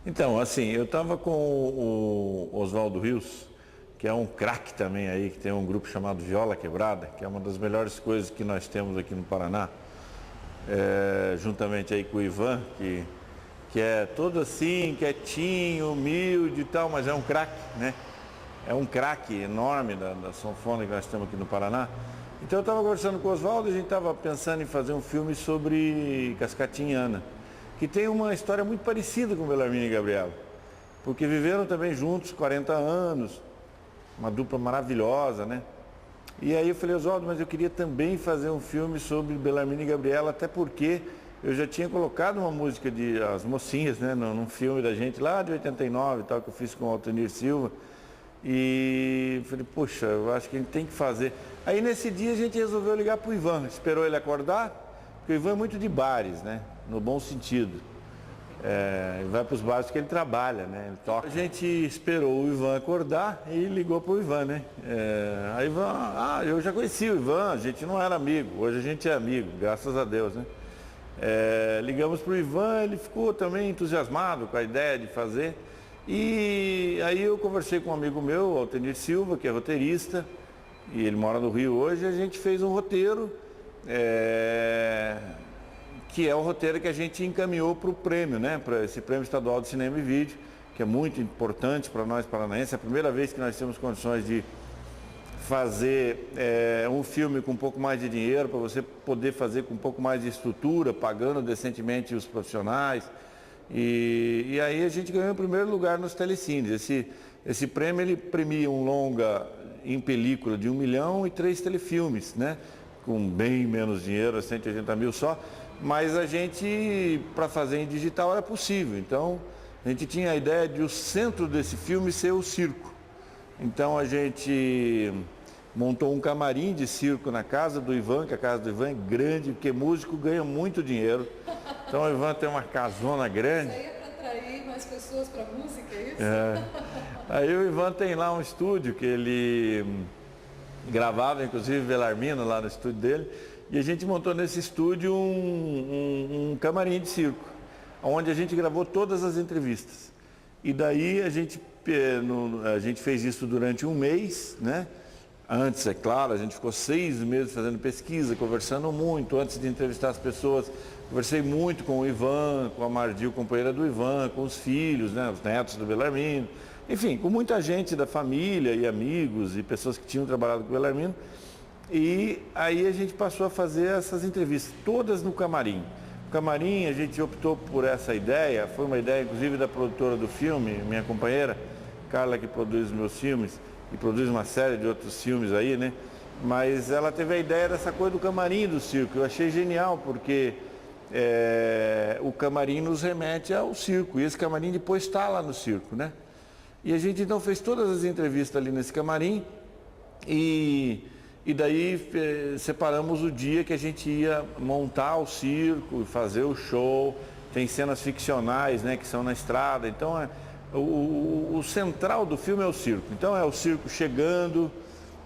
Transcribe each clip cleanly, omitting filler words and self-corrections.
Então, assim, eu estava com o Oswaldo Rios, que é um craque também aí, que tem um grupo chamado Viola Quebrada, que é uma das melhores coisas que nós temos aqui no Paraná, juntamente aí com o Ivan, que é todo assim, quietinho, humilde e tal, mas é um craque, né? É um craque enorme da sanfona que nós temos aqui no Paraná. Então eu estava conversando com o Oswaldo, a gente estava pensando em fazer um filme sobre Cascatinha e Ana, que tem uma história muito parecida com Belarmino e Gabriela, porque viveram também juntos 40 anos, uma dupla maravilhosa, né? E aí eu falei, Oswaldo, mas eu queria também fazer um filme sobre Belarmino e Gabriela, até porque eu já tinha colocado uma música de As Mocinhas, né, num filme da gente lá de 89 e tal, que eu fiz com o Altenir Silva. E falei, poxa, eu acho que a gente tem que fazer. Aí nesse dia a gente resolveu ligar para o Ivan, esperou ele acordar, porque o Ivan é muito de bares, né, no bom sentido. Ele vai para os bares que ele trabalha, né, ele toca. A gente esperou o Ivan acordar e ligou para o Ivan, né. Aí Ivan, eu já conheci o Ivan, a gente não era amigo, hoje a gente é amigo, graças a Deus, né. Ligamos para o Ivan, ele ficou também entusiasmado com a ideia de fazer. E aí eu conversei com um amigo meu, Altenir Silva, que é roteirista, e ele mora no Rio hoje, e a gente fez um roteiro, que é o roteiro que a gente encaminhou para o prêmio, né? Para esse Prêmio Estadual de Cinema e Vídeo, que é muito importante para nós paranaenses. É a primeira vez que nós temos condições de fazer um filme com um pouco mais de dinheiro, para você poder fazer com um pouco mais de estrutura, pagando decentemente os profissionais. E aí a gente ganhou o primeiro lugar nos telecines. Esse prêmio ele premia um longa em película de 1 milhão e 3 telefilmes, né? Com bem menos dinheiro, 180 mil só. Mas a gente, para fazer em digital, era possível. Então, a gente tinha a ideia de o centro desse filme ser o circo. Então, a gente montou um camarim de circo na casa do Ivan, que a casa do Ivan é grande, porque músico ganha muito dinheiro. Então o Ivan tem uma casona grande. Isso aí é para atrair mais pessoas para a música, é isso? Aí o Ivan tem lá um estúdio que ele gravava, inclusive Belarmino, lá no estúdio dele. E a gente montou nesse estúdio um camarim de circo, onde a gente gravou todas as entrevistas. E daí a gente fez isso durante um mês, né? Antes, é claro, a gente ficou 6 meses fazendo pesquisa, conversando muito, antes de entrevistar as pessoas. Conversei muito com o Ivan, com a Mardil, companheira do Ivan, com os filhos, né, os netos do Belarmino. Enfim, com muita gente da família e amigos e pessoas que tinham trabalhado com o Belarmino. E aí a gente passou a fazer essas entrevistas, todas no camarim. No camarim a gente optou por essa ideia, foi uma ideia inclusive da produtora do filme, minha companheira, Carla, que produz os meus filmes e produz uma série de outros filmes aí, né? Mas ela teve a ideia dessa coisa do camarim do circo. Eu achei genial, porque o camarim nos remete ao circo, e esse camarim depois está lá no circo, né? E a gente então fez todas as entrevistas ali nesse camarim, e daí separamos o dia que a gente ia montar o circo e fazer o show. Tem cenas ficcionais, né, que são na estrada. Então o central do filme é o circo. Então é o circo chegando,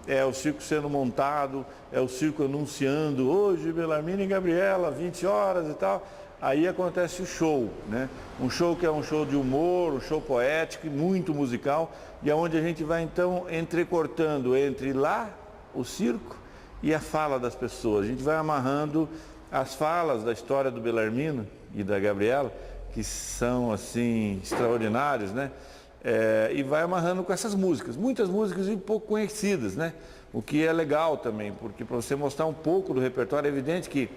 é o circo sendo montado, é o circo anunciando hoje Belarmino e Gabriela, 20 horas e tal. Aí acontece o show, né? Um show que é um show de humor, um show poético e muito musical, e aonde a gente vai então entrecortando entre lá o circo e a fala das pessoas. A gente vai amarrando as falas da história do Belarmino e da Gabriela, que são assim extraordinários, né? E vai amarrando com essas músicas, muitas músicas e pouco conhecidas, né? O que é legal também, porque para você mostrar um pouco do repertório, é evidente que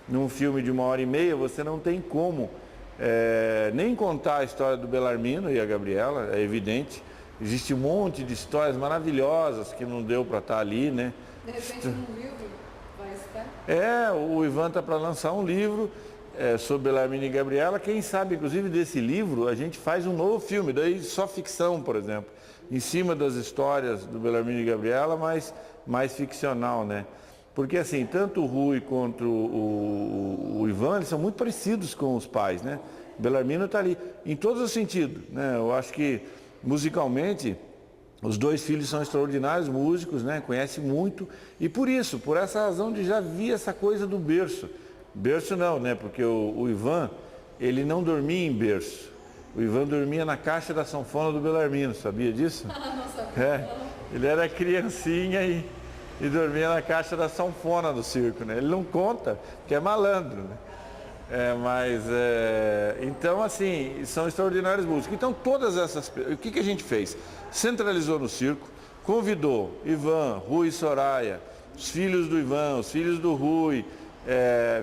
num filme de 1h30 você não tem como nem contar a história do Belarmino e a Gabriela, é evidente. Existe um monte de histórias maravilhosas que não deu para estar ali, né? De repente um livro vai estar? O Ivan está para lançar um livro sobre Belarmino e Gabriela. Quem sabe, inclusive, desse livro, a gente faz um novo filme, daí só ficção, por exemplo, em cima das histórias do Belarmino e Gabriela, mas mais ficcional, né? Porque, assim, tanto o Rui quanto o Ivan, eles são muito parecidos com os pais, né? O Belarmino está ali, em todos os sentidos, né? Eu acho que, musicalmente, os dois filhos são extraordinários músicos, né? Conhecem muito, e por isso, por essa razão de já vir essa coisa do berço. Berço não, né? Porque o Ivan, ele não dormia em berço. O Ivan dormia na caixa da sanfona do Belarmino, sabia disso? Não sabia. Ele era criancinha e dormia na caixa da sanfona do circo, né? Ele não conta, porque é malandro, né? Então, assim, são extraordinários músicos. Então, todas essas... O que a gente fez? Centralizou no circo, convidou Ivan, Rui e Soraya, os filhos do Ivan, os filhos do Rui,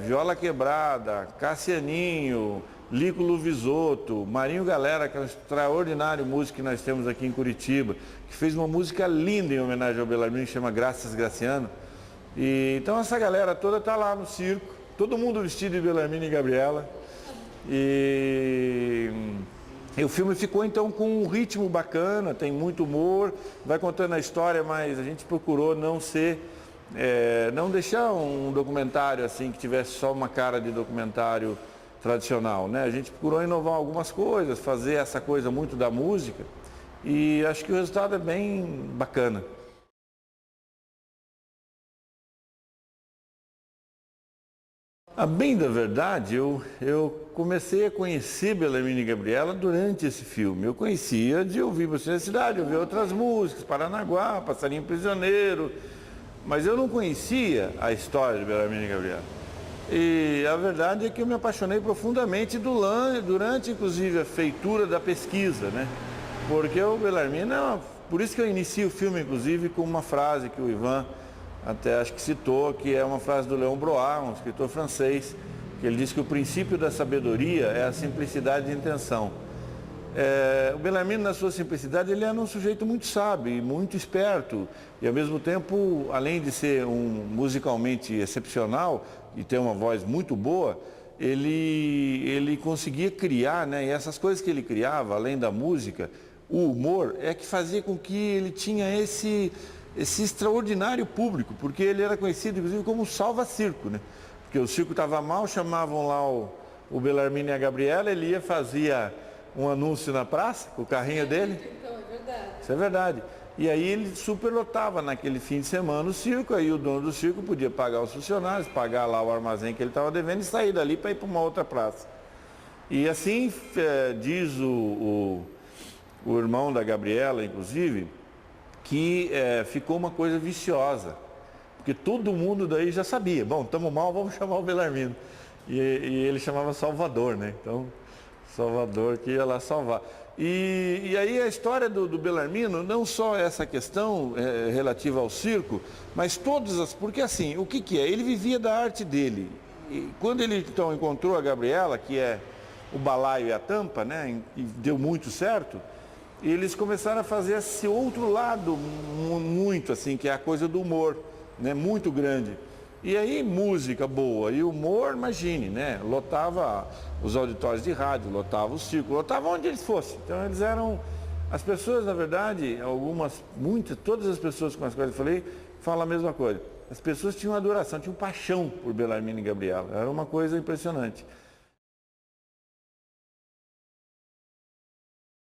Viola Quebrada, Cassianinho, Lico Luvisotto, Marinho Galera, que é um extraordinário músico que nós temos aqui em Curitiba, que fez uma música linda em homenagem ao Belarmino, que chama Graças Graciano. Então essa galera toda está lá no circo, todo mundo vestido de Belarmino e Gabriela. E o filme ficou então com um ritmo bacana, tem muito humor, vai contando a história, mas a gente procurou não deixar um documentário assim que tivesse só uma cara de documentário tradicional, né? A gente procurou inovar algumas coisas, fazer essa coisa muito da música e acho que o resultado é bem bacana. A bem da verdade, eu comecei a conhecer Belarmino e Gabriela durante esse filme. Eu conhecia de ouvir Você na Cidade, ouvir outras músicas, Paranaguá, Passarinho Prisioneiro, mas eu não conhecia a história de Belarmino e Gabriela. E a verdade é que eu me apaixonei profundamente durante, inclusive, a feitura da pesquisa, né? Porque o Belarmino, por isso que eu inicio o filme, inclusive, com uma frase que o Ivan até acho que citou, que é uma frase do Léon Blois, um escritor francês, que ele diz que o princípio da sabedoria é a simplicidade de intenção. O Belarmino, na sua simplicidade, ele era um sujeito muito sábio e muito esperto, e ao mesmo tempo, além de ser musicalmente excepcional e ter uma voz muito boa, ele conseguia criar, né? E essas coisas que ele criava, além da música, o humor, é que fazia com que ele tinha esse extraordinário público, porque ele era conhecido, inclusive, como salva-circo, né? Porque o circo estava mal, chamavam lá o Belarmino e a Gabriela, ele fazia um anúncio na praça, com o carrinho dele. Então, é verdade. Isso é verdade. E aí ele superlotava naquele fim de semana o circo, aí o dono do circo podia pagar os funcionários, pagar lá o armazém que ele estava devendo e sair dali para ir para uma outra praça. E assim diz o irmão da Gabriela, inclusive, que ficou uma coisa viciosa, porque todo mundo daí já sabia, bom, estamos mal, vamos chamar o Belarmino. E ele chamava Salvador, né? Então, Salvador que ia lá salvar. E aí a história do Belarmino, não só essa questão relativa ao circo, mas porque assim, o que é? Ele vivia da arte dele. E quando ele então encontrou a Gabriela, que é o balaio e a tampa, né? E deu muito certo, eles começaram a fazer esse outro lado muito assim, que é a coisa do humor, né? Muito grande. E aí música boa e humor, imagine, né? Lotava os auditórios de rádio, lotava o circo, lotava onde eles fossem. Então eles eram... As pessoas, na verdade, todas as pessoas com as quais eu falei, falam a mesma coisa. As pessoas tinham adoração, tinham paixão por Belarmino e Gabriela. Era uma coisa impressionante.